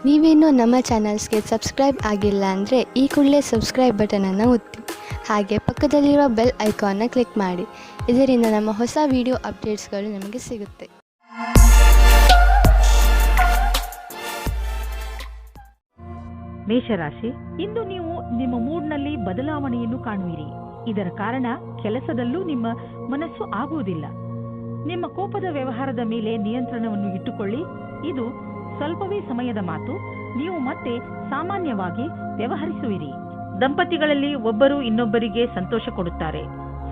ನೀವೇನೂ ನಮ್ಮ ಚಾನಲ್ಸ್ಗೆ ಸಬ್ಸ್ಕ್ರೈಬ್ ಆಗಿಲ್ಲ ಅಂದರೆ ಈ ಕೂಡಲೇ ಸಬ್ಸ್ಕ್ರೈಬ್ ಬಟನನ್ನು ಒತ್ತಿ, ಹಾಗೆ ಪಕ್ಕದಲ್ಲಿರುವ ಬೆಲ್ ಐಕಾನ್ನ ಕ್ಲಿಕ್ ಮಾಡಿ. ಇದರಿಂದ ನಮ್ಮ ಹೊಸ ವಿಡಿಯೋ ಅಪ್ಡೇಟ್ಸ್ಗಳು ನಿಮಗೆ ಸಿಗುತ್ತೆ. ಮೇಷರಾಶಿ, ಇಂದು ನೀವು ನಿಮ್ಮ ಮೂಡ್ನಲ್ಲಿ ಬದಲಾವಣೆಯನ್ನು ಕಾಣುವಿರಿ. ಇದರ ಕಾರಣ ಕೆಲಸದಲ್ಲೂ ನಿಮ್ಮ ಮನಸ್ಸು ಆಗುವುದಿಲ್ಲ. ನಿಮ್ಮ ಕೋಪದ ವ್ಯವಹಾರದ ಮೇಲೆ ನಿಯಂತ್ರಣವನ್ನು ಇಟ್ಟುಕೊಳ್ಳಿ. ಇದು ಸ್ವಲ್ಪವೇ ಸಮಯದ ಮಾತು. ನೀವು ಮತ್ತೆ ಸಾಮಾನ್ಯವಾಗಿ ವ್ಯವಹರಿಸುವಿರಿ. ದಂಪತಿಗಳಲ್ಲಿ ಒಬ್ಬರು ಇನ್ನೊಬ್ಬರಿಗೆ ಸಂತೋಷ ಕೊಡುತ್ತಾರೆ.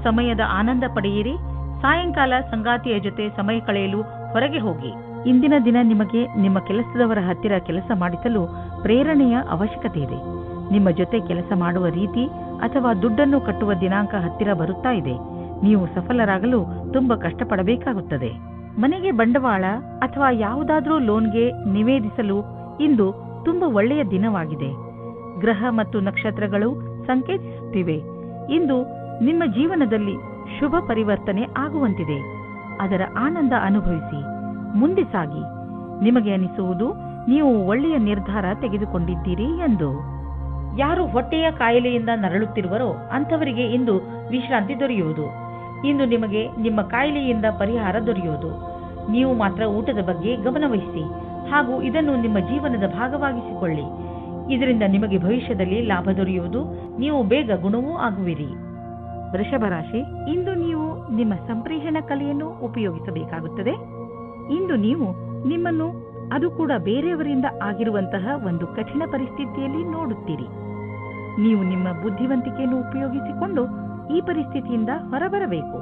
ಸಮಯದ ಆನಂದ ಪಡೆಯಿರಿ. ಸಾಯಂಕಾಲ ಸಂಗಾತಿಯ ಜೊತೆ ಸಮಯ ಕಳೆಯಲು ಹೊರಗೆ ಹೋಗಿ. ಇಂದಿನ ದಿನ ನಿಮಗೆ ನಿಮ್ಮ ಕೆಲಸದವರ ಹತ್ತಿರ ಕೆಲಸ ಮಾಡಿಸಲು ಪ್ರೇರಣೆಯ ಅವಶ್ಯಕತೆ ಇದೆ. ನಿಮ್ಮ ಜೊತೆ ಕೆಲಸ ಮಾಡುವ ರೀತಿ ಅಥವಾ ದುಡ್ಡನ್ನು ಕಟ್ಟುವ ದಿನಾಂಕ ಹತ್ತಿರ ಬರುತ್ತಾ ಇದೆ. ನೀವು ಸಫಲರಾಗಲು ತುಂಬಾ ಕಷ್ಟಪಡಬೇಕಾಗುತ್ತದೆ. ಮನೆಗೆ ಬಂಡವಾಳ ಅಥವಾ ಯಾವುದಾದ್ರೂ ಲೋನ್ಗೆ ನಿವೇದಿಸಲು ಇಂದು ತುಂಬಾ ಒಳ್ಳೆಯ ದಿನವಾಗಿದೆ. ಗ್ರಹ ಮತ್ತು ನಕ್ಷತ್ರಗಳು ಸಂಕೇತಿಸುತ್ತಿವೆ ಇಂದು ನಿಮ್ಮ ಜೀವನದಲ್ಲಿ ಶುಭ ಪರಿವರ್ತನೆ ಆಗುವಂತಿದೆ. ಅದರ ಆನಂದ ಅನುಭವಿಸಿ ಮುಂದೆ ಸಾಗಿ. ನಿಮಗೆ ಅನಿಸುವುದು ನೀವು ಒಳ್ಳೆಯ ನಿರ್ಧಾರ ತೆಗೆದುಕೊಂಡಿದ್ದೀರಿ ಎಂದು. ಯಾರು ಹೊಟ್ಟೆಯ ಕಾಯಿಲೆಯಿಂದ ನರಳುತ್ತಿರುವರೋ ಅಂಥವರಿಗೆ ಇಂದು ವಿಶ್ರಾಂತಿ ದೊರೆಯುವುದು. ಇಂದು ನಿಮಗೆ ನಿಮ್ಮ ಕಾಯಿಲೆಯಿಂದ ಪರಿಹಾರ ದೊರೆಯುವುದು. ನೀವು ಮಾತ್ರ ಊಟದ ಬಗ್ಗೆ ಗಮನವಹಿಸಿ ಹಾಗೂ ಇದನ್ನು ನಿಮ್ಮ ಜೀವನದ ಭಾಗವಾಗಿಸಿಕೊಳ್ಳಿ. ಇದರಿಂದ ನಿಮಗೆ ಭವಿಷ್ಯದಲ್ಲಿ ಲಾಭ ದೊರೆಯುವುದು. ನೀವು ಬೇಗ ಗುಣವೂ ಆಗುವಿರಿ. ವೃಷಭ ರಾಶಿ, ಇಂದು ನೀವು ನಿಮ್ಮ ಸಂಪ್ರೇಷಣ ಕಲೆಯನ್ನು ಉಪಯೋಗಿಸಬೇಕಾಗುತ್ತದೆ. ಇಂದು ನೀವು ನಿಮ್ಮನ್ನು ಅದು ಕೂಡ ಬೇರೆಯವರಿಂದ ಆಗಿರುವಂತಹ ಒಂದು ಕಠಿಣ ಪರಿಸ್ಥಿತಿಯಲ್ಲಿ ನೋಡುತ್ತೀರಿ. ನೀವು ನಿಮ್ಮ ಬುದ್ಧಿವಂತಿಕೆಯನ್ನು ಉಪಯೋಗಿಸಿಕೊಂಡು ಈ ಪರಿಸ್ಥಿತಿಯಿಂದ ಹೊರಬರಬೇಕು.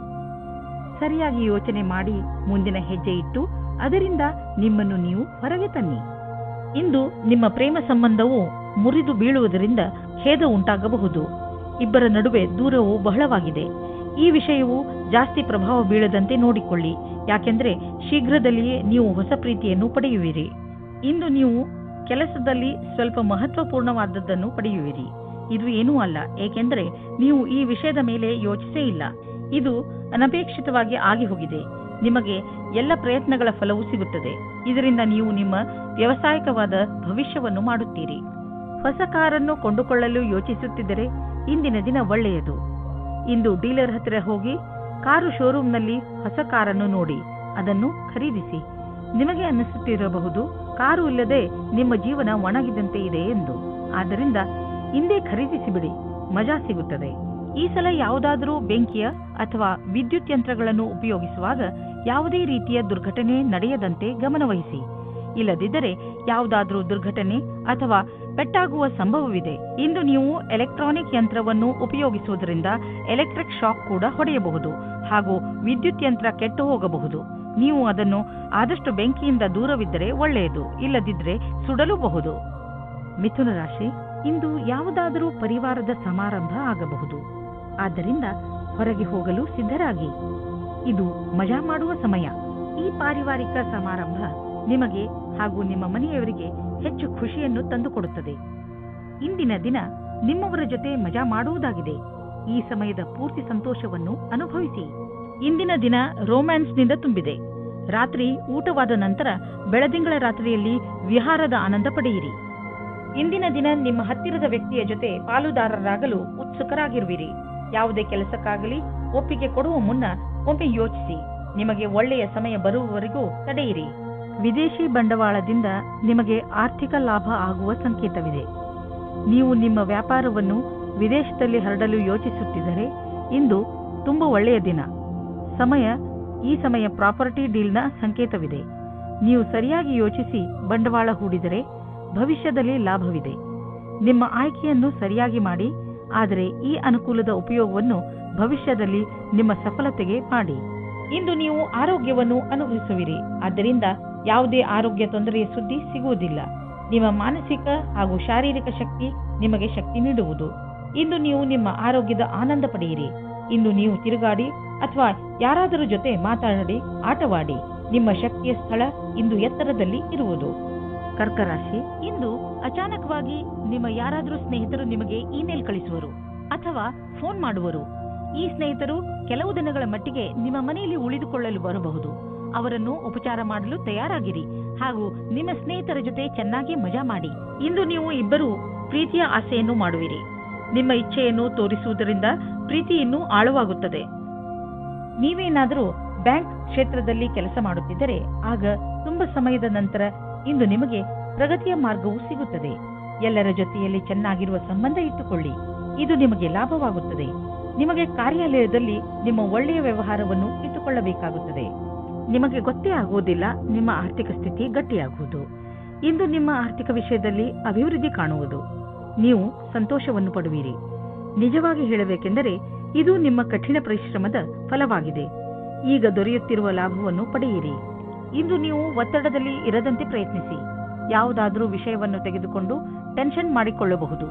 ಸರಿಯಾಗಿ ಯೋಚನೆ ಮಾಡಿ ಮುಂದಿನ ಹೆಜ್ಜೆ ಇಟ್ಟು ಅದರಿಂದ ನಿಮ್ಮನ್ನು ನೀವು ಹೊರಗೆ ತನ್ನಿ. ಇಂದು ನಿಮ್ಮ ಪ್ರೇಮ ಸಂಬಂಧವು ಮುರಿದು ಬೀಳುವುದರಿಂದ ಖೇದ ಉಂಟಾಗಬಹುದು. ಇಬ್ಬರ ನಡುವೆ ದೂರವು ಬಹಳವಾಗಿದೆ. ಈ ವಿಷಯವು ಜಾಸ್ತಿ ಪ್ರಭಾವ ಬೀಳದಂತೆ ನೋಡಿಕೊಳ್ಳಿ. ಯಾಕೆಂದ್ರೆ ಶೀಘ್ರದಲ್ಲಿಯೇ ನೀವು ಹೊಸ ಪ್ರೀತಿಯನ್ನು ಪಡೆಯುವಿರಿ. ಇಂದು ನೀವು ಕೆಲಸದಲ್ಲಿ ಸ್ವಲ್ಪ ಮಹತ್ವಪೂರ್ಣವಾದದ್ದನ್ನು ಪಡೆಯುವಿರಿ. ಇದು ಏನೂ ಅಲ್ಲ, ಏಕೆಂದರೆ ನೀವು ಈ ವಿಷಯದ ಮೇಲೆ ಯೋಚಿಸೇ ಇಲ್ಲ. ಇದು ಅನಪೇಕ್ಷಿತವಾಗಿ ಆಗಿ ಹೋಗಿದೆ. ನಿಮಗೆ ಎಲ್ಲ ಪ್ರಯತ್ನಗಳ ಫಲವೂ ಸಿಗುತ್ತದೆ. ಇದರಿಂದ ನೀವು ನಿಮ್ಮ ವ್ಯಾವಸಾಯಿಕವಾದ ಭವಿಷ್ಯವನ್ನು ಮಾಡುತ್ತೀರಿ. ಹೊಸ ಕಾರನ್ನು ಕೊಂಡುಕೊಳ್ಳಲು ಯೋಚಿಸುತ್ತಿದ್ದರೆ ಇಂದಿನ ದಿನ ಒಳ್ಳೆಯದು. ಇಂದು ಡೀಲರ್ ಹತ್ತಿರ ಹೋಗಿ ಕಾರು ಶೋರೂಮ್ನಲ್ಲಿ ಹೊಸ ಕಾರನ್ನು ನೋಡಿ ಅದನ್ನು ಖರೀದಿಸಿ. ನಿಮಗೆ ಅನ್ನಿಸುತ್ತಿರಬಹುದು ಕಾರು ಇಲ್ಲದೆ ನಿಮ್ಮ ಜೀವನ ಒಣಗಿದಂತೆ ಇದೆ ಎಂದು. ಆದ್ದರಿಂದ ಇಂದೇ ಖರೀದಿಸಿಬಿಡಿ, ಮಜಾ ಸಿಗುತ್ತದೆ. ಈ ಸಲ ಯಾವುದಾದರೂ ಬೆಂಕಿಯ ಅಥವಾ ವಿದ್ಯುತ್ ಯಂತ್ರಗಳನ್ನು ಉಪಯೋಗಿಸುವಾಗ ಯಾವುದೇ ರೀತಿಯ ದುರ್ಘಟನೆ ನಡೆಯದಂತೆ ಗಮನವಹಿಸಿ. ಇಲ್ಲದಿದ್ದರೆ ಯಾವುದಾದರೂ ದುರ್ಘಟನೆ ಅಥವಾ ಪೆಟ್ಟಾಗುವ ಸಂಭವವಿದೆ. ಇಂದು ನೀವು ಎಲೆಕ್ಟ್ರಾನಿಕ್ ಯಂತ್ರವನ್ನು ಉಪಯೋಗಿಸುವುದರಿಂದ ಎಲೆಕ್ಟ್ರಿಕ್ ಶಾಕ್ ಕೂಡ ಹೊಡೆಯಬಹುದು ಹಾಗೂ ವಿದ್ಯುತ್ ಯಂತ್ರ ಕೆಟ್ಟು ಹೋಗಬಹುದು. ನೀವು ಅದನ್ನು ಆದಷ್ಟು ಬೆಂಕಿಯಿಂದ ದೂರವಿದ್ದರೆ ಒಳ್ಳೆಯದು, ಇಲ್ಲದಿದ್ದರೆ ಸುಡಲೂಬಹುದು. ಮಿಥುನ ರಾಶಿ, ಇಂದು ಯಾವುದಾದರೂ ಪರಿವಾರದ ಸಮಾರಂಭ ಆಗಬಹುದು. ಆದ್ದರಿಂದ ಹೊರಗೆ ಹೋಗಲು ಸಿದ್ಧರಾಗಿ. ಇದು ಮಜಾ ಮಾಡುವ ಸಮಯ. ಈ ಪಾರಿವಾರಿಕ ಸಮಾರಂಭ ನಿಮಗೆ ಹಾಗೂ ನಿಮ್ಮ ಮನೆಯವರಿಗೆ ಹೆಚ್ಚು ಖುಷಿಯನ್ನು ತಂದುಕೊಡುತ್ತದೆ. ಇಂದಿನ ದಿನ ನಿಮ್ಮವರ ಜೊತೆ ಮಜಾ ಮಾಡುವುದಾಗಿದೆ. ಈ ಸಮಯದ ಪೂರ್ತಿ ಸಂತೋಷವನ್ನು ಅನುಭವಿಸಿ. ಇಂದಿನ ದಿನ ರೋಮ್ಯಾನ್ಸ್ನಿಂದ ತುಂಬಿದೆ. ರಾತ್ರಿ ಊಟವಾದ ನಂತರ ಬೆಳದಿಂಗಳ ರಾತ್ರಿಯಲ್ಲಿ ವಿಹಾರದ ಆನಂದ ಪಡೆಯಿರಿ. ಇಂದಿನ ದಿನ ನಿಮ್ಮ ಹತ್ತಿರದ ವ್ಯಕ್ತಿಯ ಜೊತೆ ಪಾಲುದಾರರಾಗಲು ಉತ್ಸುಕರಾಗಿರುವಿರಿ. ಯಾವುದೇ ಕೆಲಸಕ್ಕಾಗಲಿ ಒಪ್ಪಿಗೆ ಕೊಡುವ ಮುನ್ನ ಒಮ್ಮೆ ಯೋಚಿಸಿ. ನಿಮಗೆ ಒಳ್ಳೆಯ ಸಮಯ ಬರುವವರೆಗೂ ತಡೆಯಿರಿ. ವಿದೇಶಿ ಬಂಡವಾಳದಿಂದ ನಿಮಗೆ ಆರ್ಥಿಕ ಲಾಭ ಆಗುವ ಸಂಕೇತವಿದೆ. ನೀವು ನಿಮ್ಮ ವ್ಯಾಪಾರವನ್ನು ವಿದೇಶದಲ್ಲಿ ಹರಡಲು ಯೋಚಿಸುತ್ತಿದ್ದರೆ ಇಂದು ತುಂಬಾ ಒಳ್ಳೆಯ ದಿನ. ಈ ಸಮಯ ಪ್ರಾಪರ್ಟಿ ಡೀಲ್ನ ಸಂಕೇತವಿದೆ. ನೀವು ಸರಿಯಾಗಿ ಯೋಚಿಸಿ ಬಂಡವಾಳ ಹೂಡಿದರೆ ಭವಿಷ್ಯದಲ್ಲಿ ಲಾಭವಿದೆ. ನಿಮ್ಮ ಆಯ್ಕೆಯನ್ನು ಸರಿಯಾಗಿ ಮಾಡಿ, ಆದರೆ ಈ ಅನುಕೂಲದ ಉಪಯೋಗವನ್ನು ಭವಿಷ್ಯದಲ್ಲಿ ನಿಮ್ಮ ಸಫಲತೆಗೆ ಮಾಡಿ. ಇಂದು ನೀವು ಆರೋಗ್ಯವನ್ನು ಅನುಭವಿಸುವಿರಿ. ಆದ್ದರಿಂದ ಯಾವುದೇ ಆರೋಗ್ಯ ತೊಂದರೆಯ ಸುದ್ದಿ ಸಿಗುವುದಿಲ್ಲ. ನಿಮ್ಮ ಮಾನಸಿಕ ಹಾಗೂ ಶಾರೀರಿಕ ಶಕ್ತಿ ನಿಮಗೆ ಶಕ್ತಿ ನೀಡುವುದು. ಇಂದು ನೀವು ನಿಮ್ಮ ಆರೋಗ್ಯದ ಆನಂದ ಪಡೆಯಿರಿ. ಇಂದು ನೀವು ತಿರುಗಾಡಿ ಅಥವಾ ಯಾರಾದರೂ ಜೊತೆ ಮಾತಾಡಿ ಆಟವಾಡಿ. ನಿಮ್ಮ ಶಕ್ತಿಯ ಸ್ಥಳ ಇಂದು ಎತ್ತರದಲ್ಲಿ ಇರುವುದು. ಕರ್ಕರಾಶಿ, ಇಂದು ಅಚಾನಕವಾಗಿ ನಿಮ್ಮ ಯಾರಾದರೂ ಸ್ನೇಹಿತರು ನಿಮಗೆ ಇಮೇಲ್ ಕಳಿಸುವರು ಅಥವಾ ಫೋನ್ ಮಾಡುವರು. ಈ ಸ್ನೇಹಿತರು ಕೆಲವು ದಿನಗಳ ಮಟ್ಟಿಗೆ ನಿಮ್ಮ ಮನೆಯಲ್ಲಿ ಉಳಿದುಕೊಳ್ಳಲು ಬರಬಹುದು. ಅವರನ್ನು ಉಪಚಾರ ಮಾಡಲು ತಯಾರಾಗಿರಿ. ಹಾಗೂ ನಿಮ್ಮ ಸ್ನೇಹಿತರ ಜೊತೆ ಚೆನ್ನಾಗಿ ಮಜಾ ಮಾಡಿ. ಇಂದು ನೀವು ಇಬ್ಬರು ಪ್ರೀತಿಯ ಆಸೆಯನ್ನು ಮಾಡುವಿರಿ. ನಿಮ್ಮ ಇಚ್ಛೆಯನ್ನು ತೋರಿಸುವುದರಿಂದ ಪ್ರೀತಿ ಇನ್ನೂ ಆಳವಾಗುತ್ತದೆ. ನೀವೇನಾದರೂ ಬ್ಯಾಂಕ್ ಕ್ಷೇತ್ರದಲ್ಲಿ ಕೆಲಸ ಮಾಡುತ್ತಿದ್ದರೆ ಆಗ ತುಂಬಾ ಸಮಯದ ನಂತರ ಇಂದು ನಿಮಗೆ ಪ್ರಗತಿಯ ಮಾರ್ಗವು ಸಿಗುತ್ತದೆ. ಎಲ್ಲರ ಜೊತೆಯಲ್ಲಿ ಚೆನ್ನಾಗಿರುವ ಸಂಬಂಧ ಇಟ್ಟುಕೊಳ್ಳಿ. ಇದು ನಿಮಗೆ ಲಾಭವಾಗುತ್ತದೆ. ನಿಮಗೆ ಕಾರ್ಯಾಲಯದಲ್ಲಿ ನಿಮ್ಮ ಒಳ್ಳೆಯ ವ್ಯವಹಾರವನ್ನು ಇಟ್ಟುಕೊಳ್ಳಬೇಕಾಗುತ್ತದೆ. ನಿಮಗೆ ಗೊತ್ತೇ ಆಗುವುದಿಲ್ಲ ನಿಮ್ಮ ಆರ್ಥಿಕ ಸ್ಥಿತಿ ಗಟ್ಟಿಯಾಗುವುದು. ಇಂದು ನಿಮ್ಮ ಆರ್ಥಿಕ ವಿಷಯದಲ್ಲಿ ಅಭಿವೃದ್ಧಿ ಕಾಣುವುದು. ನೀವು ಸಂತೋಷವನ್ನು ಪಡುವಿರಿ. ನಿಜವಾಗಿ ಹೇಳಬೇಕೆಂದರೆ ಇದು ನಿಮ್ಮ ಕಠಿಣ ಪರಿಶ್ರಮದ ಫಲವಾಗಿದೆ. ಈಗ ದೊರೆಯುತ್ತಿರುವ ಲಾಭವನ್ನು ಪಡೆಯಿರಿ. ಇಂದು ನೀವು ಒತ್ತಡದಲ್ಲಿ ಇರದಂತೆ ಪ್ರಯತ್ನಿಸಿ. ಯಾವುದಾದರೂ ವಿಷಯವನ್ನು ತೆಗೆದುಕೊಂಡು ಟೆನ್ಷನ್ ಮಾಡಿಕೊಳ್ಳಬಹುದು.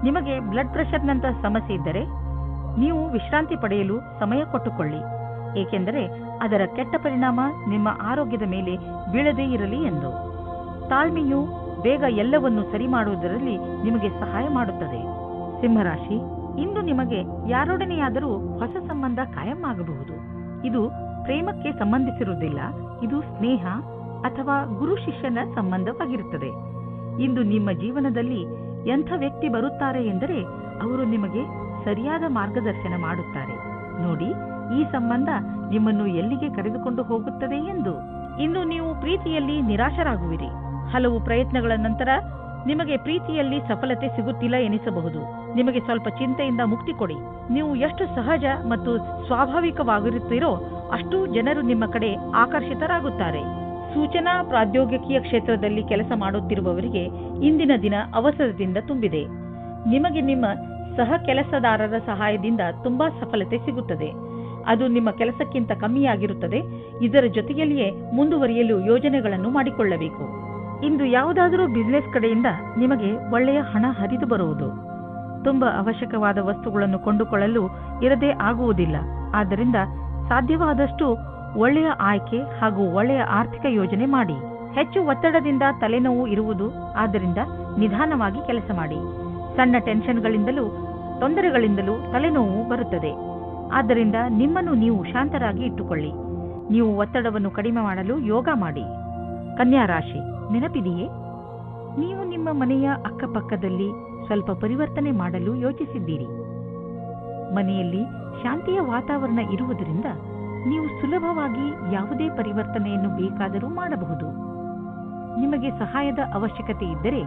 ನಿಮಗೆ ಬ್ಲಡ್ ಪ್ರೆಷರ್ನಂತಹ ಸಮಸ್ಯೆ ಇದ್ದರೆ ನೀವು ವಿಶ್ರಾಂತಿ ಪಡೆಯಲು ಸಮಯ ಕೊಟ್ಟುಕೊಳ್ಳಿ, ಏಕೆಂದರೆ ಅದರ ಕೆಟ್ಟ ಪರಿಣಾಮ ನಿಮ್ಮ ಆರೋಗ್ಯದ ಮೇಲೆ ಬೀಳದೇ ಇರಲಿ ಎಂದು. ತಾಳ್ಮೆಯು ಬೇಗ ಎಲ್ಲವನ್ನು ಸರಿ ಮಾಡುವುದರಲ್ಲಿ ನಿಮಗೆ ಸಹಾಯ ಮಾಡುತ್ತದೆ. ಸಿಂಹರಾಶಿ, ಇಂದು ನಿಮಗೆ ಯಾರೊಡನೆಯಾದರೂ ಹೊಸ ಸಂಬಂಧ ಕಾಯಂ ಆಗಬಹುದು. ಇದು ಪ್ರೇಮಕ್ಕೆ ಸಂಬಂಧಿಸಿರುವುದಿಲ್ಲ. ಇದು ಸ್ನೇಹ ಅಥವಾ ಗುರು ಶಿಷ್ಯನ ಸಂಬಂಧವಾಗಿರುತ್ತದೆ. ಇಂದು ನಿಮ್ಮ ಜೀವನದಲ್ಲಿ ಎಂಥ ವ್ಯಕ್ತಿ ಬರುತ್ತಾರೆ ಎಂದರೆ ಅವರು ನಿಮಗೆ ಸರಿಯಾದ ಮಾರ್ಗದರ್ಶನ ಮಾಡುತ್ತಾರೆ. ನೋಡಿ, ಈ ಸಂಬಂಧ ನಿಮ್ಮನ್ನು ಎಲ್ಲಿಗೆ ಕರೆದುಕೊಂಡು ಹೋಗುತ್ತದೆ ಎಂದು. ಇಂದು ನೀವು ಪ್ರೀತಿಯಲ್ಲಿ ನಿರಾಶರಾಗುವಿರಿ. ಹಲವು ಪ್ರಯತ್ನಗಳ ನಂತರ ನಿಮಗೆ ಪ್ರೀತಿಯಲ್ಲಿ ಸಫಲತೆ ಸಿಗುತ್ತಿಲ್ಲ ಎನಿಸಬಹುದು. ನಿಮಗೆ ಸ್ವಲ್ಪ ಚಿಂತೆಯಿಂದ ಮುಕ್ತಿ ಕೊಡಿ. ನೀವು ಎಷ್ಟು ಸಹಜ ಮತ್ತು ಸ್ವಾಭಾವಿಕವಾಗಿರುತ್ತೀರೋ ಅಷ್ಟು ಜನರು ನಿಮ್ಮ ಕಡೆ ಆಕರ್ಷಿತರಾಗುತ್ತಾರೆ. ಸೂಚನಾ ಪ್ರಾದ್ಯೋಗಿಕಿಯ ಕ್ಷೇತ್ರದಲ್ಲಿ ಕೆಲಸ ಮಾಡುತ್ತಿರುವವರಿಗೆ ಇಂದಿನ ದಿನ ಅವಸರದಿಂದ ತುಂಬಿದೆ. ನಿಮಗೆ ನಿಮ್ಮ ಸಹ ಕೆಲಸದಾರರ ಸಹಾಯದಿಂದ ತುಂಬಾ ಸಫಲತೆ ಸಿಗುತ್ತದೆ. ಅದು ನಿಮ್ಮ ಕೆಲಸಕ್ಕಿಂತ ಕಮ್ಮಿಯಾಗಿರುತ್ತದೆ. ಇದರ ಜೊತೆಯಲ್ಲಿಯೇ ಮುಂದುವರಿಯಲು ಯೋಜನೆಗಳನ್ನು ಮಾಡಿಕೊಳ್ಳಬೇಕು. ಇಂದು ಯಾವುದಾದರೂ ಬಿಸಿನೆಸ್ ಕಡೆಯಿಂದ ನಿಮಗೆ ಒಳ್ಳೆಯ ಹಣ ಹರಿದು ಬರುವುದು. ತುಂಬಾ ಅವಶ್ಯಕವಾದ ವಸ್ತುಗಳನ್ನು ಕೊಂಡುಕೊಳ್ಳಲು ಇರದೇ ಆಗುವುದಿಲ್ಲ. ಆದ್ದರಿಂದ ಸಾಧ್ಯವಾದಷ್ಟು ಒಳ್ಳೆಯ ಆಯ್ಕೆ ಹಾಗೂ ಒಳ್ಳೆಯ ಆರ್ಥಿಕ ಯೋಜನೆ ಮಾಡಿ. ಹೆಚ್ಚು ಒತ್ತಡದಿಂದ ತಲೆನೋವು ಇರುವುದು. ಆದ್ದರಿಂದ ನಿಧಾನವಾಗಿ ಕೆಲಸ ಮಾಡಿ. ಸಣ್ಣ ಟೆನ್ಷನ್ಗಳಿಂದಲೂ ತೊಂದರೆಗಳಿಂದಲೂ ತಲೆನೋವು ಬರುತ್ತದೆ. ಆದ್ದರಿಂದ ನಿಮ್ಮನ್ನು ನೀವು ಶಾಂತರಾಗಿ ಇಟ್ಟುಕೊಳ್ಳಿ. ನೀವು ಒತ್ತಡವನ್ನು ಕಡಿಮೆ ಮಾಡಲು ಯೋಗ ಮಾಡಿ. ಕನ್ಯಾ ರಾಶಿ, ನೆನಪಿದೆಯೇ? ನೀವು ನಿಮ್ಮ ಮನೆಯ ಅಕ್ಕಪಕ್ಕದಲ್ಲಿ ಸ್ವಲ್ಪ ಪರಿವರ್ತನೆ ಮಾಡಲು ಯೋಚಿಸಿದ್ದೀರಿ. ಮನೆಯಲ್ಲಿ ಶಾಂತಿಯ ವಾತಾವರಣ ಇರುವುದರಿಂದ ನೀವು ಸುಲಭವಾಗಿ ಯಾವುದೇ ಪರಿವರ್ತನೆಯನ್ನು ಬೇಕಾದರೂ ಮಾಡಬಹುದು. ನಿಮಗೆ ಸಹಾಯದ ಅವಶ್ಯಕತೆ ಇದ್ದರೆ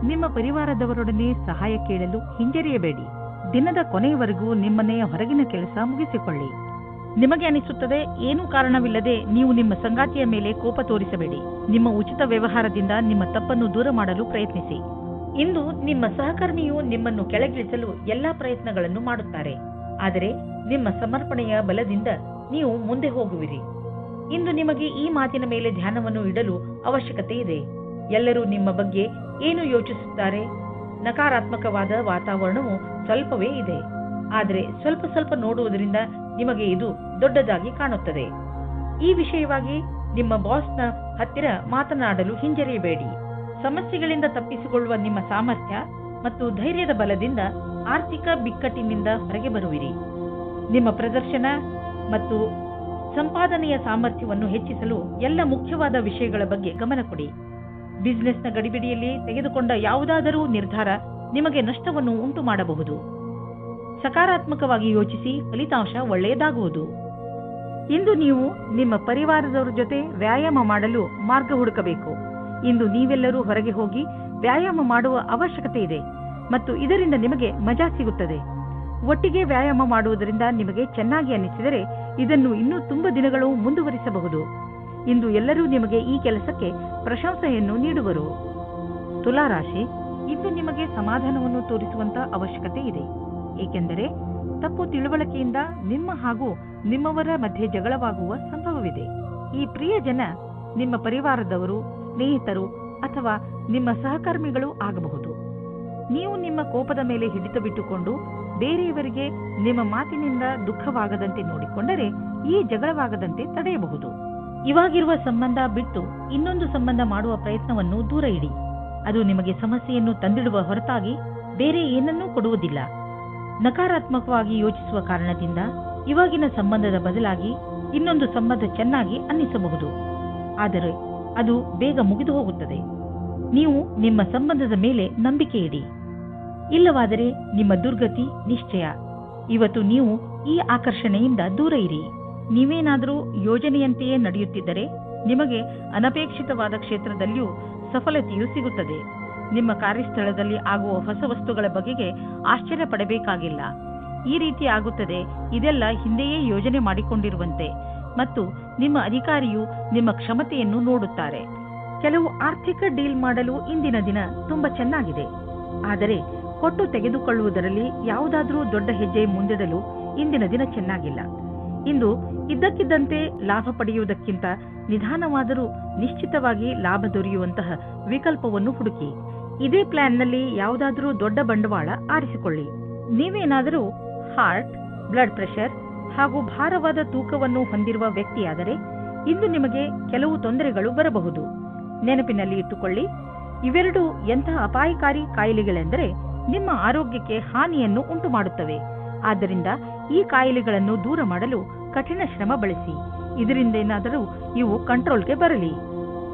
ನಿಮ್ಮ ಪರಿವಾರದವರೊಡನೆ ಸಹಾಯ ಕೇಳಲು ಹಿಂಜರಿಯಬೇಡಿ. ದಿನದ ಕೊನೆಯವರೆಗೂ ನಿಮ್ಮನೆಯ ಹೊರಗಿನ ಕೆಲಸ ಮುಗಿಸಿಕೊಳ್ಳಿ. ನಿಮಗೆ ಅನಿಸುತ್ತದೆ ಏನೂ ಕಾರಣವಿಲ್ಲದೆ ನೀವು ನಿಮ್ಮ ಸಂಗಾತಿಯ ಮೇಲೆ ಕೋಪ ತೋರಿಸಬೇಡಿ. ನಿಮ್ಮ ಉಚಿತ ವ್ಯವಹಾರದಿಂದ ನಿಮ್ಮ ತಪ್ಪನ್ನು ದೂರ ಮಾಡಲು ಪ್ರಯತ್ನಿಸಿ. ಇಂದು ನಿಮ್ಮ ಸಹಕರ್ಮಿಯು ನಿಮ್ಮನ್ನು ಕೆಳಗಿಳಿಸಲು ಎಲ್ಲಾ ಪ್ರಯತ್ನಗಳನ್ನು ಮಾಡುತ್ತಾರೆ. ಆದರೆ ನಿಮ್ಮ ಸಮರ್ಪಣೆಯ ಬಲದಿಂದ ನೀವು ಮುಂದೆ ಹೋಗುವಿರಿ. ಇಂದು ನಿಮಗೆ ಈ ಮಾತಿನ ಮೇಲೆ ಧ್ಯಾನವನ್ನು ಇಡಲು ಅವಶ್ಯಕತೆ ಇದೆ. ಎಲ್ಲರೂ ನಿಮ್ಮ ಬಗ್ಗೆ ಏನು ಯೋಚಿಸುತ್ತಾರೆ? ನಕಾರಾತ್ಮಕವಾದ ವಾತಾವರಣವು ಸ್ವಲ್ಪವೇ ಇದೆ. ಆದರೆ ಸ್ವಲ್ಪ ಸ್ವಲ್ಪ ನೋಡುವುದರಿಂದ ನಿಮಗೆ ಇದು ದೊಡ್ಡದಾಗಿ ಕಾಣುತ್ತದೆ. ಈ ವಿಷಯವಾಗಿ ನಿಮ್ಮ ಬಾಸ್ನ ಹತ್ತಿರ ಮಾತನಾಡಲು ಹಿಂಜರಿಯಬೇಡಿ. ಸಮಸ್ಯೆಗಳಿಂದ ತಪ್ಪಿಸಿಕೊಳ್ಳುವ ನಿಮ್ಮ ಸಾಮರ್ಥ್ಯ ಮತ್ತು ಧೈರ್ಯದ ಬಲದಿಂದ ಆರ್ಥಿಕ ಬಿಕ್ಕಟ್ಟಿನಿಂದ ಹೊರಗೆ ಬರುವಿರಿ. ನಿಮ್ಮ ಪ್ರದರ್ಶನ ಮತ್ತು ಸಂಪಾದನೆಯ ಸಾಮರ್ಥ್ಯವನ್ನು ಹೆಚ್ಚಿಸಲು ಎಲ್ಲ ಮುಖ್ಯವಾದ ವಿಷಯಗಳ ಬಗ್ಗೆ ಗಮನ ಕೊಡಿ. ಬಿಸಿನೆಸ್ನ ಗಡಿಬಿಡಿಯಲ್ಲಿ ತೆಗೆದುಕೊಂಡ ಯಾವುದಾದರೂ ನಿರ್ಧಾರ ನಿಮಗೆ ನಷ್ಟವನ್ನು ಉಂಟು ಮಾಡಬಹುದು. ಸಕಾರಾತ್ಮಕವಾಗಿ ಯೋಚಿಸಿ, ಫಲಿತಾಂಶ ಒಳ್ಳೆಯದಾಗುವುದು. ಇಂದು ನೀವು ನಿಮ್ಮ ಪರಿವಾರದವರ ಜೊತೆ ವ್ಯಾಯಾಮ ಮಾಡಲು ಮಾರ್ಗ ಹುಡುಕಬೇಕು. ಇಂದು ನೀವೆಲ್ಲರೂ ಹೊರಗೆ ಹೋಗಿ ವ್ಯಾಯಾಮ ಮಾಡುವ ಅವಶ್ಯಕತೆ ಇದೆ ಮತ್ತು ಇದರಿಂದ ನಿಮಗೆ ಮಜಾ ಸಿಗುತ್ತದೆ. ಒಟ್ಟಿಗೆ ವ್ಯಾಯಾಮ ಮಾಡುವುದರಿಂದ ನಿಮಗೆ ಚೆನ್ನಾಗಿ ಅನಿಸಿದರೆ ಇದನ್ನು ಇನ್ನೂ ತುಂಬ ದಿನಗಳು ಮುಂದುವರಿಸಬಹುದು. ಇಂದು ಎಲ್ಲರೂ ನಿಮಗೆ ಈ ಕೆಲಸಕ್ಕೆ ಪ್ರಶಂಸೆಯನ್ನು ನೀಡುವರು. ತುಲಾರಾಶಿ, ಇಂದು ನಿಮಗೆ ಸಮಾಧಾನವನ್ನು ತೋರಿಸುವಂತ ಅವಶ್ಯಕತೆ ಇದೆ. ಏಕೆಂದರೆ ತಪ್ಪು ತಿಳುವಳಿಕೆಯಿಂದ ನಿಮ್ಮ ಹಾಗೂ ನಿಮ್ಮವರ ಮಧ್ಯೆ ಜಗಳವಾಗುವ ಸಂಭವವಿದೆ. ಈ ಪ್ರಿಯ ಜನ ನಿಮ್ಮ ಪರಿವಾರದವರು, ಸ್ನೇಹಿತರು ಅಥವಾ ನಿಮ್ಮ ಸಹಕರ್ಮಿಗಳು ಆಗಬಹುದು. ನೀವು ನಿಮ್ಮ ಕೋಪದ ಮೇಲೆ ಹಿಡಿತ ಬಿಟ್ಟುಕೊಂಡು ಬೇರೆಯವರಿಗೆ ನಿಮ್ಮ ಮಾತಿನಿಂದ ದುಃಖವಾಗದಂತೆ ನೋಡಿಕೊಂಡರೆ ಈ ಜಗಳವಾಗದಂತೆ ತಡೆಯಬಹುದು. ಇವಾಗಿರುವ ಸಂಬಂಧ ಬಿಟ್ಟು ಇನ್ನೊಂದು ಸಂಬಂಧ ಮಾಡುವ ಪ್ರಯತ್ನವನ್ನು ದೂರ ಇಡಿ. ಅದು ನಿಮಗೆ ಸಮಸ್ಯೆಯನ್ನು ತಂದಿಡುವ ಹೊರತಾಗಿ ಬೇರೆ ಏನನ್ನೂ ಕೊಡುವುದಿಲ್ಲ. ನಕಾರಾತ್ಮಕವಾಗಿ ಯೋಚಿಸುವ ಕಾರಣದಿಂದ ಇವಾಗಿನ ಸಂಬಂಧದ ಬದಲಾಗಿ ಇನ್ನೊಂದು ಸಂಬಂಧ ಚೆನ್ನಾಗಿ ಅನ್ನಿಸಬಹುದು. ಆದರೆ ಅದು ಬೇಗ ಮುಗಿದು ಹೋಗುತ್ತದೆ. ನೀವು ನಿಮ್ಮ ಸಂಬಂಧದ ಮೇಲೆ ನಂಬಿಕೆ ಇಡಿ. ಇಲ್ಲವಾದರೆ ನಿಮ್ಮ ದುರ್ಗತಿ ನಿಶ್ಚಯ. ಇವತ್ತು ನೀವು ಈ ಆಕರ್ಷಣೆಯಿಂದ ದೂರ ಇರಿ. ನೀವೇನಾದರೂ ಯೋಜನೆಯಂತೆಯೇ ನಡೆಯುತ್ತಿದ್ದರೆ ನಿಮಗೆ ಅನಪೇಕ್ಷಿತವಾದ ಕ್ಷೇತ್ರದಲ್ಲಿಯೂ ಸಫಲತೆಯೂ ಸಿಗುತ್ತದೆ. ನಿಮ್ಮ ಕಾರ್ಯಸ್ಥಳದಲ್ಲಿ ಆಗುವ ಹೊಸ ವಸ್ತುಗಳ ಬಗೆಗೆ ಆಶ್ಚರ್ಯ ಪಡಬೇಕಾಗಿಲ್ಲ. ಈ ರೀತಿ ಆಗುತ್ತದೆ, ಇದೆಲ್ಲ ಹಿಂದೆಯೇ ಯೋಜನೆ ಮಾಡಿಕೊಂಡಿರುವಂತೆ. ಮತ್ತು ನಿಮ್ಮ ಅಧಿಕಾರಿಯು ನಿಮ್ಮ ಕ್ಷಮತೆಯನ್ನು ನೋಡುತ್ತಾರೆ. ಕೆಲವು ಆರ್ಥಿಕ ಡೀಲ್ ಮಾಡಲು ಇಂದಿನ ದಿನ ತುಂಬಾ ಚೆನ್ನಾಗಿದೆ. ಆದರೆ ಕೊಟ್ಟು ತೆಗೆದುಕೊಳ್ಳುವುದರಲ್ಲಿ ಯಾವುದಾದ್ರೂ ದೊಡ್ಡ ಹೆಜ್ಜೆ ಮುಂದಿಡಲು ಇಂದಿನ ದಿನ ಚೆನ್ನಾಗಿಲ್ಲ. ಇಂದು ಇದ್ದಕ್ಕಿದ್ದಂತೆ ಲಾಭ ಪಡೆಯುವುದಕ್ಕಿಂತ ನಿಧಾನವಾದರೂ ನಿಶ್ಚಿತವಾಗಿ ಲಾಭ ದೊರೆಯುವಂತಹ ವಿಕಲ್ಪವನ್ನು ಹುಡುಕಿ. ಇದೇ ಪ್ಲಾನ್ನಲ್ಲಿ ಯಾವುದಾದ್ರೂ ದೊಡ್ಡ ಬಂಡವಾಳ ಆರಿಸಿಕೊಳ್ಳಿ. ನೀವೇನಾದರೂ ಹಾರ್ಟ್, ಬ್ಲಡ್ ಪ್ರೆಷರ್ ಹಾಗೂ ಭಾರವಾದ ತೂಕವನ್ನು ಹೊಂದಿರುವ ವ್ಯಕ್ತಿಯಾದರೆ ಇಂದು ನಿಮಗೆ ಕೆಲವು ತೊಂದರೆಗಳು ಬರಬಹುದು. ನೆನಪಿನಲ್ಲಿ ಇಟ್ಟುಕೊಳ್ಳಿ, ಇವೆರಡು ಎಂತಹ ಅಪಾಯಕಾರಿ ಕಾಯಿಲೆಗಳೆಂದರೆ ನಿಮ್ಮ ಆರೋಗ್ಯಕ್ಕೆ ಹಾನಿಯನ್ನು ಉಂಟು ಮಾಡುತ್ತವೆ. ಆದ್ದರಿಂದ ಈ ಕಾಯಿಲೆಗಳನ್ನು ದೂರ ಮಾಡಲು ಕಠಿಣ ಶ್ರಮ ಬಳಸಿ. ಇದರಿಂದೇನಾದರೂ ಇವು ಕಂಟ್ರೋಲ್ಗೆ ಬರಲಿ.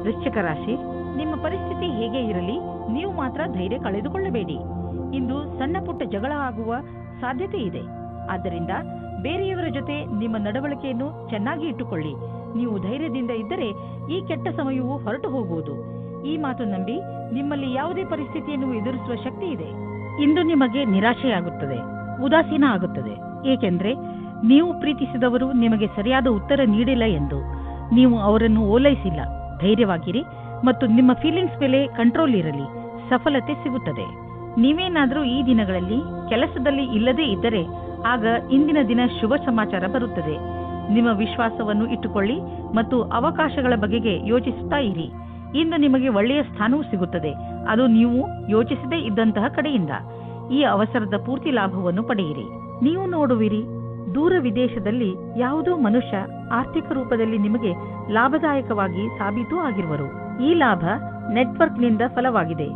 ವೃಶ್ಚಿಕ ರಾಶಿ, ನಿಮ್ಮ ಪರಿಸ್ಥಿತಿ ಹೇಗೆ ಇರಲಿ, ನೀವು ಮಾತ್ರ ಧೈರ್ಯ ಕಳೆದುಕೊಳ್ಳಬೇಡಿ. ಇಂದು ಸಣ್ಣ ಪುಟ್ಟ ಜಗಳ ಆಗುವ ಸಾಧ್ಯತೆ ಇದೆ. ಆದ್ದರಿಂದ ಬೇರೆಯವರ ಜೊತೆ ನಿಮ್ಮ ನಡವಳಿಕೆಯನ್ನು ಚೆನ್ನಾಗಿ ಇಟ್ಟುಕೊಳ್ಳಿ. ನೀವು ಧೈರ್ಯದಿಂದ ಇದ್ದರೆ ಈ ಕೆಟ್ಟ ಸಮಯವು ಹೊರಟು ಹೋಗುವುದು. ಈ ಮಾತು ನಂಬಿ ನಿಮ್ಮಲ್ಲಿ ಯಾವುದೇ ಪರಿಸ್ಥಿತಿಯನ್ನು ಎದುರಿಸುವ ಶಕ್ತಿ ಇದೆ. ಇಂದು ನಿಮಗೆ ನಿರಾಶೆಯಾಗುತ್ತದೆ, ಉದಾಸೀನ ಆಗುತ್ತದೆ. ಏಕೆಂದರೆ ನೀವು ಪ್ರೀತಿಸಿದವರು ನಿಮಗೆ ಸರಿಯಾದ ಉತ್ತರ ನೀಡಿಲ್ಲ ಎಂದು. ನೀವು ಅವರನ್ನು ಓಲೈಸಿಲ್ಲ. ಧೈರ್ಯವಾಗಿರಿ ಮತ್ತು ನಿಮ್ಮ ಫೀಲಿಂಗ್ಸ್ ಮೇಲೆ ಕಂಟ್ರೋಲ್ ಇರಲಿ. ಸಫಲತೆ ಸಿಗುತ್ತದೆ. ನೀವೇನಾದರೂ ಈ ದಿನಗಳಲ್ಲಿ ಕೆಲಸದಲ್ಲಿ ಇಲ್ಲದೇ ಇದ್ದರೆ ಆಗ ಇಂದಿನ ದಿನ ಶುಭ ಸಮಾಚಾರ ಬರುತ್ತದೆ. ನಿಮ್ಮ ವಿಶ್ವಾಸವನ್ನು ಇಟ್ಟುಕೊಳ್ಳಿ ಮತ್ತು ಅವಕಾಶಗಳ ಬಗೆಗೆ ಯೋಚಿಸುತ್ತಾ ಇರಿ. ಇಂದು ನಿಮಗೆ ಒಳ್ಳೆಯ ಸ್ಥಾನವೂ ಸಿಗುತ್ತದೆ. ಅದು ನೀವು ಯೋಚಿಸದೇ ಇದ್ದಂತಹ ಕಡೆಯಿಂದ. ಈ ಅವಸರದ ಪೂರ್ತಿ ಲಾಭವನ್ನು ಪಡೆಯಿರಿ. ನೀವು ನೋಡುವಿರಿ, ದೂರ ವಿದೇಶದಲ್ಲಿ ಯಾವುದೋ ಮನುಷ್ಯ ಆರ್ಥಿಕ ರೂಪದಲ್ಲಿ ನಿಮಗೆ ಲಾಭದಾಯಕವಾಗಿ ಸಾಬೀತು ಆಗಿರುವರು. ಈ ಲಾಭ ನೆಟ್ವರ್ಕ್ನಿಂದ ಫಲವಾಗಿದೆ.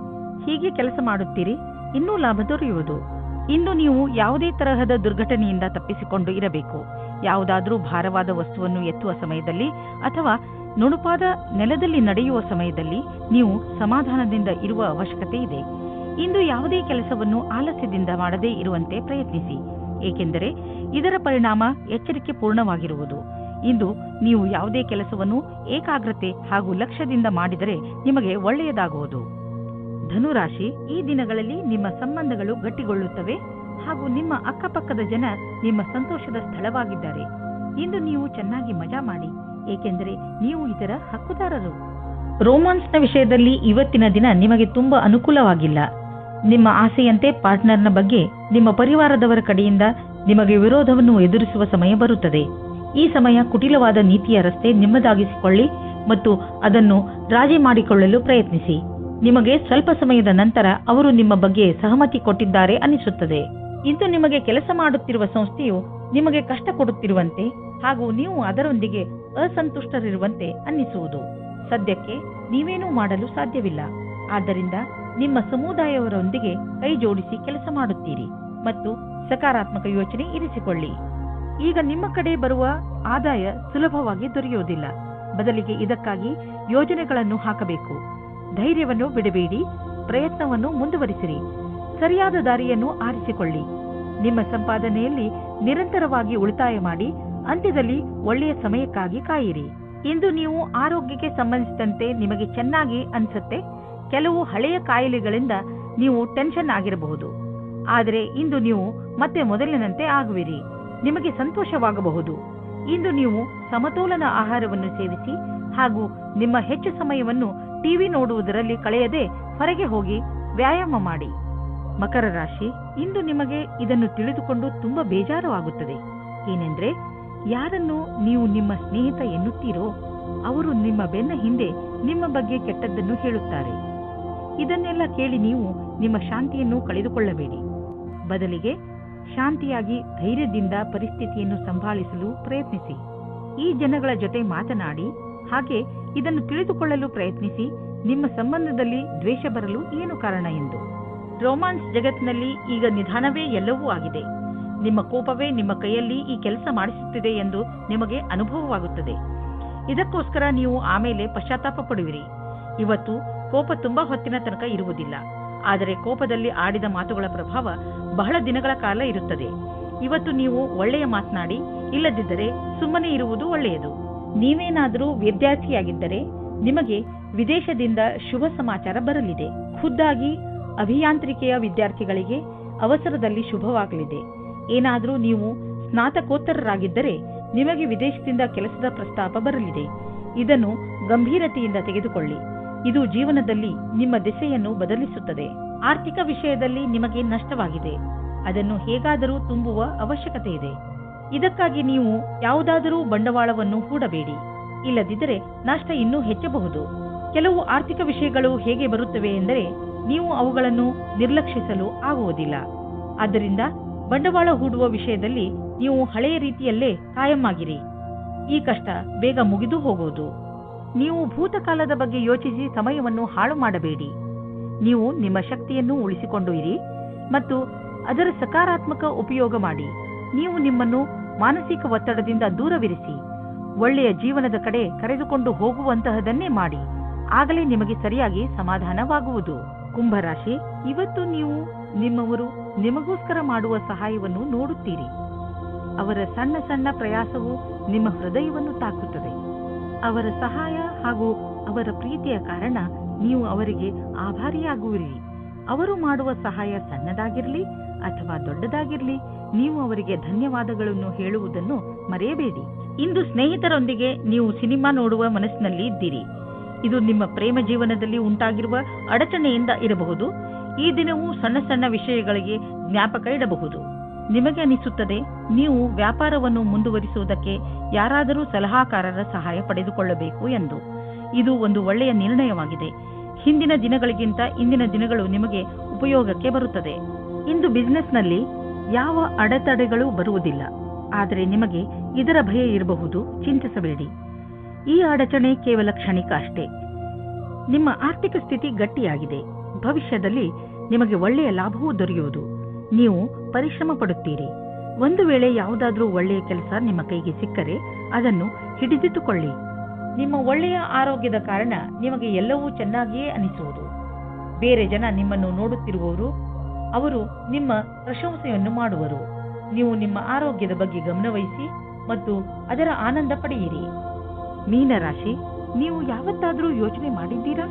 ಹೀಗೆ ಕೆಲಸ ಮಾಡುತ್ತೀರಿ, ಇನ್ನೂ ಲಾಭ ದೊರೆಯುವುದು. ಇಂದು ನೀವು ಯಾವುದೇ ತರಹದ ದುರ್ಘಟನೆಯಿಂದ ತಪ್ಪಿಸಿಕೊಂಡು ಇರಬೇಕು. ಯಾವುದಾದ್ರೂ ಭಾರವಾದ ವಸ್ತುವನ್ನು ಎತ್ತುವ ಸಮಯದಲ್ಲಿ ಅಥವಾ ನುಣುಪಾದ ನೆಲದಲ್ಲಿ ನಡೆಯುವ ಸಮಯದಲ್ಲಿ ನೀವು ಸಮಾಧಾನದಿಂದ ಇರುವ ಅವಶ್ಯಕತೆ ಇದೆ. ಇಂದು ಯಾವುದೇ ಕೆಲಸವನ್ನು ಆಲಸ್ಯದಿಂದ ಮಾಡದೇ ಇರುವಂತೆ ಪ್ರಯತ್ನಿಸಿ. ಏಕೆಂದರೆ ಇದರ ಪರಿಣಾಮ ಎಚ್ಚರಿಕೆ ಪೂರ್ಣವಾಗಿರುವುದು. ಇಂದು ನೀವು ಯಾವುದೇ ಕೆಲಸವನ್ನು ಏಕಾಗ್ರತೆ ಹಾಗೂ ಲಕ್ಷ್ಯದಿಂದ ಮಾಡಿದರೆ ನಿಮಗೆ ಒಳ್ಳೆಯದಾಗುವುದು. ಧನುರಾಶಿ, ಈ ದಿನಗಳಲ್ಲಿ ನಿಮ್ಮ ಸಂಬಂಧಗಳು ಗಟ್ಟಿಗೊಳ್ಳುತ್ತವೆ ಹಾಗೂ ನಿಮ್ಮ ಅಕ್ಕಪಕ್ಕದ ಜನ ನಿಮ್ಮ ಸಂತೋಷದ ಸ್ಥಳವಾಗಿದ್ದಾರೆ. ಇಂದು ನೀವು ಚೆನ್ನಾಗಿ ಮಜಾ ಮಾಡಿ, ಏಕೆಂದರೆ ನೀವು ಇದರ ಹಕ್ಕುದಾರರು. ರೋಮಾನ್ಸ್ನ ವಿಷಯದಲ್ಲಿ ಇವತ್ತಿನ ದಿನ ನಿಮಗೆ ತುಂಬಾ ಅನುಕೂಲವಾಗಿಲ್ಲ. ನಿಮ್ಮ ಆಸೆಯಂತೆ ಪಾರ್ಟ್ನರ್ನ ಬಗ್ಗೆ ನಿಮ್ಮ ಪರಿವಾರದವರ ಕಡೆಯಿಂದ ನಿಮಗೆ ವಿರೋಧವನ್ನು ಎದುರಿಸುವ ಸಮಯ ಬರುತ್ತದೆ. ಈ ಸಮಯ ಕುಟಿಲವಾದ ನೀತಿಯ ರಸ್ತೆ ನಿಮ್ಮದಾಗಿಸಿಕೊಳ್ಳಿ ಮತ್ತು ಅದನ್ನು ರಾಜಿ ಮಾಡಿಕೊಳ್ಳಲು ಪ್ರಯತ್ನಿಸಿ. ನಿಮಗೆ ಸ್ವಲ್ಪ ಸಮಯದ ನಂತರ ಅವರು ನಿಮ್ಮ ಬಗ್ಗೆ ಸಹಮತಿ ಕೊಟ್ಟಿದ್ದಾರೆ ಅನಿಸುತ್ತದೆ. ಇಂದು ನಿಮಗೆ ಕೆಲಸ ಮಾಡುತ್ತಿರುವ ಸಂಸ್ಥೆಯು ನಿಮಗೆ ಕಷ್ಟ ಕೊಡುತ್ತಿರುವಂತೆ ಹಾಗೂ ನೀವು ಅದರೊಂದಿಗೆ ಅಸಂತುಷ್ಟರಿರುವಂತೆ ಅನ್ನಿಸುವುದು. ಸದ್ಯಕ್ಕೆ ನೀವೇನೂ ಮಾಡಲು ಸಾಧ್ಯವಿಲ್ಲ. ಆದ್ದರಿಂದ ನಿಮ್ಮ ಸಮುದಾಯವರೊಂದಿಗೆ ಕೈ ಜೋಡಿಸಿ ಕೆಲಸ ಮಾಡುತ್ತೀರಿ ಮತ್ತು ಸಕಾರಾತ್ಮಕ ಯೋಚನೆ ಇರಿಸಿಕೊಳ್ಳಿ. ಈಗ ನಿಮ್ಮ ಕಡೆ ಬರುವ ಆದಾಯ ಸುಲಭವಾಗಿ ದೊರೆಯುವುದಿಲ್ಲ. ಬದಲಿಗೆ ಇದಕ್ಕಾಗಿ ಯೋಜನೆಗಳನ್ನು ಹಾಕಬೇಕು. ಧೈರ್ಯವನ್ನು ಬಿಡಬೇಡಿ. ಪ್ರಯತ್ನವನ್ನು ಮುಂದುವರಿಸಿರಿ. ಸರಿಯಾದ ದಾರಿಯನ್ನು ಆರಿಸಿಕೊಳ್ಳಿ. ನಿಮ್ಮ ಸಂಪಾದನೆಯಲ್ಲಿ ನಿರಂತರವಾಗಿ ಉಳಿತಾಯ ಮಾಡಿ. ಅಂತ್ಯದಲ್ಲಿ ಒಳ್ಳೆಯ ಸಮಯಕ್ಕಾಗಿ ಕಾಯಿರಿ. ಇಂದು ನೀವು ಆರೋಗ್ಯಕ್ಕೆ ಸಂಬಂಧಿಸಿದಂತೆ ನಿಮಗೆ ಚೆನ್ನಾಗಿ ಅನಿಸುತ್ತೆ. ಕೆಲವು ಹಳೆಯ ಕಾಯಿಲೆಗಳಿಂದ ನೀವು ಟೆನ್ಷನ್ ಆಗಿರಬಹುದು. ಆದರೆ ಇಂದು ನೀವು ಮತ್ತೆ ಮೊದಲಿನಂತೆ ಆಗುವಿರಿ. ನಿಮಗೆ ಸಂತೋಷವಾಗಬಹುದು. ಇಂದು ನೀವು ಸಮತೋಲನ ಆಹಾರವನ್ನು ಸೇವಿಸಿ ಹಾಗೂ ನಿಮ್ಮ ಹೆಚ್ಚು ಸಮಯವನ್ನು ಟಿವಿ ನೋಡುವುದರಲ್ಲಿ ಕಳೆಯದೆ ಹೊರಗೆ ಹೋಗಿ ವ್ಯಾಯಾಮ ಮಾಡಿ. ಮಕರ ರಾಶಿ, ಇಂದು ನಿಮಗೆ ಇದನ್ನು ತಿಳಿದುಕೊಂಡು ತುಂಬಾ ಬೇಜಾರು ಆಗುತ್ತದೆ. ಏನೆಂದ್ರೆ, ಯಾರನ್ನು ನೀವು ನಿಮ್ಮ ಸ್ನೇಹಿತ ಎನ್ನುತ್ತೀರೋ ಅವರು ನಿಮ್ಮ ಬೆನ್ನ ಹಿಂದೆ ನಿಮ್ಮ ಬಗ್ಗೆ ಕೆಟ್ಟದ್ದನ್ನು ಹೇಳುತ್ತಾರೆ. ಇದನ್ನೆಲ್ಲ ಕೇಳಿ ನೀವು ನಿಮ್ಮ ಶಾಂತಿಯನ್ನು ಕಳೆದುಕೊಳ್ಳಬೇಡಿ. ಬದಲಿಗೆ ಶಾಂತಿಯಾಗಿ ಧೈರ್ಯದಿಂದ ಪರಿಸ್ಥಿತಿಯನ್ನು ಸಂಭಾಳಿಸಲು ಪ್ರಯತ್ನಿಸಿ. ಈ ಜನಗಳ ಜೊತೆ ಮಾತನಾಡಿ ಹಾಗೆ ಇದನ್ನು ತಿಳಿದುಕೊಳ್ಳಲು ಪ್ರಯತ್ನಿಸಿ. ನಿಮ್ಮ ಸಂಬಂಧದಲ್ಲಿ ದ್ವೇಷ ಬರಲು ಏನು ಕಾರಣ ಎಂದು. ರೋಮಾನ್ಸ್ ಜಗತ್ತಿನಲ್ಲಿ ಈಗ ನಿಧಾನವೇ ಎಲ್ಲವೂ ಆಗಿದೆ. ನಿಮ್ಮ ಕೋಪವೇ ನಿಮ್ಮ ಕೈಯಲ್ಲಿ ಈ ಕೆಲಸ ಮಾಡಿಸುತ್ತಿದೆ ಎಂದು ನಿಮಗೆ ಅನುಭವವಾಗುತ್ತದೆ. ಇದಕ್ಕೋಸ್ಕರ ನೀವು ಆಮೇಲೆ ಪಶ್ಚಾತ್ತಾಪ ಪಡುವಿರಿ. ಇವತ್ತು ಕೋಪ ತುಂಬಾ ಹೊತ್ತಿನ ತನಕ ಇರುವುದಿಲ್ಲ, ಆದರೆ ಕೋಪದಲ್ಲಿ ಆಡಿದ ಮಾತುಗಳ ಪ್ರಭಾವ ಬಹಳ ದಿನಗಳ ಕಾಲ ಇರುತ್ತದೆ. ಇವತ್ತು ನೀವು ಒಳ್ಳೆಯ ಮಾತನಾಡಿ, ಇಲ್ಲದಿದ್ದರೆ ಸುಮ್ಮನೆ ಇರುವುದು ಒಳ್ಳೆಯದು. ನೀವೇನಾದರೂ ವಿದ್ಯಾರ್ಥಿಯಾಗಿದ್ದರೆ ನಿಮಗೆ ವಿದೇಶದಿಂದ ಶುಭ ಸಮಾಚಾರ ಬರಲಿದೆ. ಖುದ್ದಾಗಿ ಅಭಿಯಾಂತ್ರಿಕೆಯ ವಿದ್ಯಾರ್ಥಿಗಳಿಗೆ ಅವಸರದಲ್ಲಿ ಶುಭವಾಗಲಿದೆ. ಏನಾದರೂ ನೀವು ಸ್ನಾತಕೋತ್ತರರಾಗಿದ್ದರೆ ನಿಮಗೆ ವಿದೇಶದಿಂದ ಕೆಲಸದ ಪ್ರಸ್ತಾಪ ಬರಲಿದೆ. ಇದನ್ನು ಗಂಭೀರತೆಯಿಂದ ತೆಗೆದುಕೊಳ್ಳಿ. ಇದು ಜೀವನದಲ್ಲಿ ನಿಮ್ಮ ದಿಸೆಯನ್ನು ಬದಲಿಸುತ್ತದೆ. ಆರ್ಥಿಕ ವಿಷಯದಲ್ಲಿ ನಿಮಗೆ ನಷ್ಟವಾಗಿದೆ, ಅದನ್ನು ಹೇಗಾದರೂ ತುಂಬುವ ಅವಶ್ಯಕತೆ ಇದೆ. ಇದಕ್ಕಾಗಿ ನೀವು ಯಾವುದಾದರೂ ಬಂಡವಾಳವನ್ನು ಹೂಡಬೇಡಿ, ಇಲ್ಲದಿದ್ದರೆ ನಷ್ಟ ಇನ್ನೂ ಹೆಚ್ಚಬಹುದು. ಕೆಲವು ಆರ್ಥಿಕ ವಿಷಯಗಳು ಹೇಗೆ ಬರುತ್ತವೆ ಎಂದರೆ ನೀವು ಅವುಗಳನ್ನು ನಿರ್ಲಕ್ಷಿಸಲು ಆಗುವುದಿಲ್ಲ. ಆದ್ದರಿಂದ ಬಂಡವಾಳ ಹೂಡುವ ವಿಷಯದಲ್ಲಿ ನೀವು ಹಳೆಯ ರೀತಿಯಲ್ಲೇ ಕಾಯಂ ಆಗಿರಿ. ಈ ಕಷ್ಟ ಬೇಗ ಮುಗಿದು ಹೋಗುವುದು. ನೀವು ಭೂತಕಾಲದ ಬಗ್ಗೆ ಯೋಚಿಸಿ ಸಮಯವನ್ನು ಹಾಳು ಮಾಡಬೇಡಿ. ನೀವು ನಿಮ್ಮ ಶಕ್ತಿಯನ್ನು ಉಳಿಸಿಕೊಂಡು ಇರಿ ಮತ್ತು ಅದರ ಸಕಾರಾತ್ಮಕ ಉಪಯೋಗ ಮಾಡಿ. ನೀವು ನಿಮ್ಮನ್ನು ಮಾನಸಿಕ ಒತ್ತಡದಿಂದ ದೂರವಿರಿಸಿ ಒಳ್ಳೆಯ ಜೀವನದ ಕಡೆ ಕರೆದುಕೊಂಡು ಹೋಗುವಂತಹದನ್ನೇ ಮಾಡಿ. ಆಗಲೇ ನಿಮಗೆ ಸರಿಯಾಗಿ ಸಮಾಧಾನವಾಗುವುದು. ಕುಂಭರಾಶಿ, ಇವತ್ತು ನೀವು ನಿಮ್ಮವರು ನಿಮಗೋಸ್ಕರ ಮಾಡುವ ಸಹಾಯವನ್ನು ನೋಡುತ್ತೀರಿ. ಅವರ ಸಣ್ಣ ಸಣ್ಣ ಪ್ರಯಾಸವು ನಿಮ್ಮ ಹೃದಯವನ್ನು ತಾಕುತ್ತದೆ. ಅವರ ಸಹಾಯ ಹಾಗೂ ಅವರ ಪ್ರೀತಿಯ ಕಾರಣ ನೀವು ಅವರಿಗೆ ಆಭಾರಿಯಾಗುವಿರಿ. ಅವರು ಮಾಡುವ ಸಹಾಯ ಸಣ್ಣದಾಗಿರಲಿ ಅಥವಾ ದೊಡ್ಡದಾಗಿರಲಿ, ನೀವು ಅವರಿಗೆ ಧನ್ಯವಾದಗಳನ್ನು ಹೇಳುವುದನ್ನು ಮರೆಯಬೇಡಿ. ಇಂದು ಸ್ನೇಹಿತರೊಂದಿಗೆ ನೀವು ಸಿನಿಮಾ ನೋಡುವ ಮನಸ್ಸಿನಲ್ಲಿ ಇದ್ದೀರಿ. ಇದು ನಿಮ್ಮ ಪ್ರೇಮ ಜೀವನದಲ್ಲಿ ಉಂಟಾಗಿರುವ ಅಡಚಣೆಯಿಂದ ಇರಬಹುದು. ಈ ದಿನವೂ ಸಣ್ಣ ಸಣ್ಣ ವಿಷಯಗಳಿಗೆ ಜ್ಞಾಪಕ ಇಡಬಹುದು. ನಿಮಗೆ ಅನಿಸುತ್ತದೆ ನೀವು ವ್ಯಾಪಾರವನ್ನು ಮುಂದುವರಿಸುವುದಕ್ಕೆ ಯಾರಾದರೂ ಸಲಹಾಕಾರರ ಸಹಾಯ ಪಡೆದುಕೊಳ್ಳಬೇಕು ಎಂದು. ಇದು ಒಂದು ಒಳ್ಳೆಯ ನಿರ್ಣಯವಾಗಿದೆ. ಹಿಂದಿನ ದಿನಗಳಿಗಿಂತ ಇಂದಿನ ದಿನಗಳು ನಿಮಗೆ ಉಪಯೋಗಕ್ಕೆ ಬರುತ್ತದೆ. ಇಂದು ಬಿಸಿನೆಸ್ನಲ್ಲಿ ಯಾವ ಅಡೆತಡೆಗಳು ಬರುವುದಿಲ್ಲ, ಆದರೆ ನಿಮಗೆ ಇದರ ಭಯ ಇರಬಹುದು. ಚಿಂತಿಸಬೇಡಿ, ಈ ಅಡಚಣೆ ಕೇವಲ ಕ್ಷಣಿಕ ಅಷ್ಟೇ. ನಿಮ್ಮ ಆರ್ಥಿಕ ಸ್ಥಿತಿ ಗಟ್ಟಿಯಾಗಿದೆ. ಭವಿಷ್ಯದಲ್ಲಿ ನಿಮಗೆ ಒಳ್ಳೆಯ ಲಾಭವೂ ದೊರೆಯುವುದು. ನೀವು ಪರಿಶ್ರಮ ಪಡುತ್ತೀರಿ. ಒಂದು ವೇಳೆ ಯಾವುದಾದ್ರೂ ಒಳ್ಳೆಯ ಕೆಲಸ ನಿಮ್ಮ ಕೈಗೆ ಸಿಕ್ಕರೆ ಅದನ್ನು ಹಿಡಿದಿಟ್ಟುಕೊಳ್ಳಿ. ನಿಮ್ಮ ಒಳ್ಳೆಯ ಆರೋಗ್ಯದ ಕಾರಣ ನಿಮಗೆ ಎಲ್ಲವೂ ಚೆನ್ನಾಗಿಯೇ ಅನಿಸುವುದು. ಬೇರೆ ಜನ ನಿಮ್ಮನ್ನು ನೋಡುತ್ತಿರುವವರು, ಅವರು ನಿಮ್ಮ ಪ್ರಶಂಸೆಯನ್ನು ಮಾಡುವರು. ನೀವು ನಿಮ್ಮ ಆರೋಗ್ಯದ ಬಗ್ಗೆ ಗಮನವಹಿಸಿ ಮತ್ತು ಅದರ ಆನಂದ ಪಡೆಯಿರಿ. ಮೀನರಾಶಿ, ನೀವು ಯಾವತ್ತಾದರೂ ಯೋಚನೆ ಮಾಡಿದ್ದೀರಾ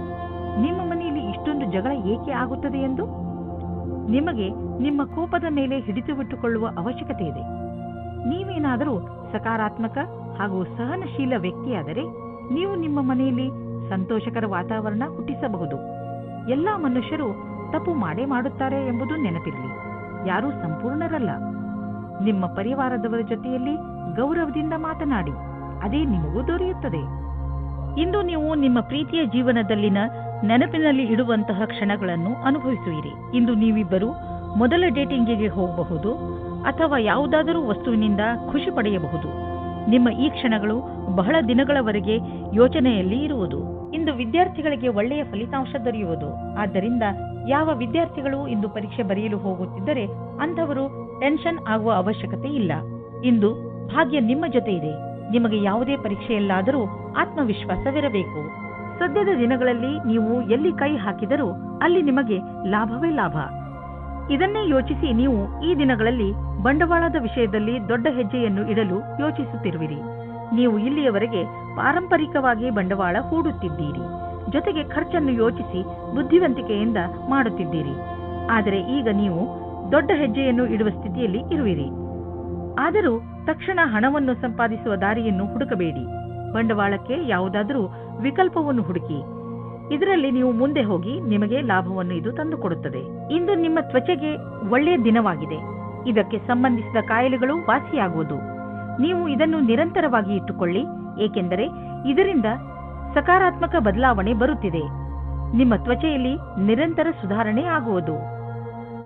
ನಿಮ್ಮ ಮನೆಯಲ್ಲಿ ಇಷ್ಟೊಂದು ಜಗಳ ಏಕೆ ಆಗುತ್ತದೆ ಎಂದು? ನಿಮಗೆ ನಿಮ್ಮ ಕೋಪದ ಮೇಲೆ ಹಿಡಿತವಿಟ್ಟುಕೊಳ್ಳುವ ಅವಶ್ಯಕತೆ ಇದೆ. ನೀವೇನಾದರೂ ಸಕಾರಾತ್ಮಕ ಹಾಗೂ ಸಹನಶೀಲ ವ್ಯಕ್ತಿಯಾದರೆ ನೀವು ನಿಮ್ಮ ಮನೆಯಲ್ಲಿ ಸಂತೋಷಕರ ವಾತಾವರಣ ಹುಟ್ಟಿಸಬಹುದು. ಎಲ್ಲಾ ಮನುಷ್ಯರು ತಪ್ಪು ಮಾಡೇ ಮಾಡುತ್ತಾರೆ ಎಂಬುದು ನೆನಪಿರಲಿ. ಯಾರೂ ಸಂಪೂರ್ಣರಲ್ಲ. ನಿಮ್ಮ ಪರಿವಾರದವರ ಜೊತೆಯಲ್ಲಿ ಗೌರವದಿಂದ ಮಾತನಾಡಿ, ಅದೇ ನಿಮಗೂ ದೊರೆಯುತ್ತದೆ. ಇಂದು ನೀವು ನಿಮ್ಮ ಪ್ರೀತಿಯ ಜೀವನದಲ್ಲಿನ ನೆನಪಿನಲ್ಲಿ ಇಡುವಂತಹ ಕ್ಷಣಗಳನ್ನು ಅನುಭವಿಸುವಿರಿ. ಇಂದು ನೀವಿಬ್ಬರು ಮೊದಲ ಡೇಟಿಂಗಿಗೆ ಹೋಗಬಹುದು ಅಥವಾ ಯಾವುದಾದರೂ ವಸ್ತುವಿನಿಂದ ಖುಷಿ ಪಡೆಯಬಹುದು. ನಿಮ್ಮ ಈ ಕ್ಷಣಗಳು ಬಹಳ ದಿನಗಳವರೆಗೆ ಯೋಚನೆಯಲ್ಲಿ ಇರುವುದು. ಇಂದು ವಿದ್ಯಾರ್ಥಿಗಳಿಗೆ ಒಳ್ಳೆಯ ಫಲಿತಾಂಶ ದೊರೆಯುವುದು. ಆದ್ದರಿಂದ ಯಾವ ವಿದ್ಯಾರ್ಥಿಗಳು ಇಂದು ಪರೀಕ್ಷೆ ಬರೆಯಲು ಹೋಗುತ್ತಿದ್ದರೆ ಅಂಥವರು ಟೆನ್ಷನ್ ಆಗುವ ಅವಶ್ಯಕತೆ ಇಲ್ಲ. ಇಂದು ಭಾಗ್ಯ ನಿಮ್ಮ ಜೊತೆ ಇದೆ. ನಿಮಗೆ ಯಾವುದೇ ಪರೀಕ್ಷೆಯಲ್ಲಾದರೂ ಆತ್ಮವಿಶ್ವಾಸವಿರಬೇಕು. ಸದ್ಯದ ದಿನಗಳಲ್ಲಿ ನೀವು ಎಲ್ಲಿ ಕೈ ಹಾಕಿದರೂ ಅಲ್ಲಿ ನಿಮಗೆ ಲಾಭವೇ ಲಾಭ. ಇದನ್ನೇ ಯೋಚಿಸಿ ನೀವು ಈ ದಿನಗಳಲ್ಲಿ ಬಂಡವಾಳದ ವಿಷಯದಲ್ಲಿ ದೊಡ್ಡ ಹೆಜ್ಜೆಯನ್ನು ಇಡಲು ಯೋಚಿಸುತ್ತಿರುವಿರಿ. ನೀವು ಇಲ್ಲಿಯವರೆಗೆ ಪಾರಂಪರಿಕವಾಗಿ ಬಂಡವಾಳ ಹೂಡುತ್ತಿದ್ದೀರಿ, ಜೊತೆಗೆ ಖರ್ಚನ್ನು ಯೋಚಿಸಿ ಬುದ್ಧಿವಂತಿಕೆಯಿಂದ ಮಾಡುತ್ತಿದ್ದೀರಿ. ಆದರೆ ಈಗ ನೀವು ದೊಡ್ಡ ಹೆಜ್ಜೆಯನ್ನು ಇಡುವ ಸ್ಥಿತಿಯಲ್ಲಿ ಇರುವಿರಿ. ಆದರೂ ತಕ್ಷಣ ಹಣವನ್ನು ಸಂಪಾದಿಸುವ ದಾರಿಯನ್ನು ಹುಡುಕಬೇಡಿ. ಬಂಡವಾಳಕ್ಕೆ ಯಾವುದಾದರೂ ವಿಕಲ್ಪವನ್ನು ಹುಡುಕಿ. ಇದರಲ್ಲಿ ನೀವು ಮುಂದೆ ಹೋಗಿ ನಿಮಗೆ ಲಾಭವನ್ನು ಇದು ತಂದುಕೊಡುತ್ತದೆ. ಇಂದು ನಿಮ್ಮ ತ್ವಚೆಗೆ ಒಳ್ಳೆಯ ದಿನವಾಗಿದೆ. ಇದಕ್ಕೆ ಸಂಬಂಧಿಸಿದ ಕಾಯಿಲೆಗಳು ವಾಸಿಯಾಗುವುದು. ನೀವು ಇದನ್ನು ನಿರಂತರವಾಗಿ ಇಟ್ಟುಕೊಳ್ಳಿ, ಏಕೆಂದರೆ ಇದರಿಂದ ಸಕಾರಾತ್ಮಕ ಬದಲಾವಣೆ ಬರುತ್ತಿದೆ. ನಿಮ್ಮ ತ್ವಚೆಯಲ್ಲಿ ನಿರಂತರ ಸುಧಾರಣೆ ಆಗುವುದು.